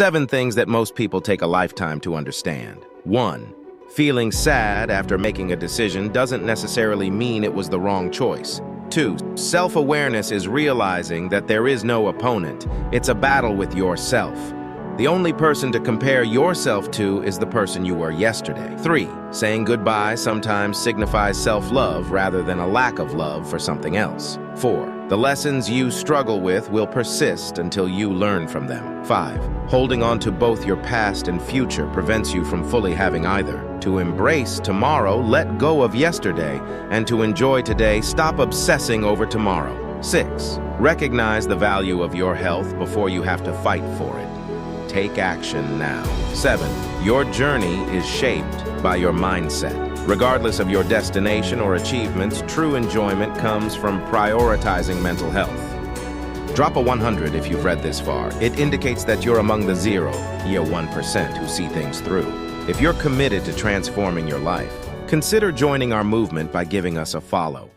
7 things that most people take a lifetime to understand. 1. Feeling sad after making a decision doesn't necessarily mean it was the wrong choice. 2. Self-awareness is realizing that there is no opponent. It's a battle with yourself. The only person to compare yourself to is the person you were yesterday. 3. Saying goodbye sometimes signifies self-love rather than a lack of love for something else. 4. The lessons you struggle with will persist until you learn from them. 5. Holding on to both your past and future prevents you from fully having either. To embrace tomorrow, let go of yesterday, and to enjoy today, stop obsessing over tomorrow. 6. Recognize the value of your health before you have to fight for it. Take action now. 7. Your journey is shaped by your mindset. Regardless of your destination or achievements, true enjoyment comes from prioritizing mental health. Drop a 100 if you've read this far. It indicates that you're among the 1% who see things through. If you're committed to transforming your life, consider joining our movement by giving us a follow.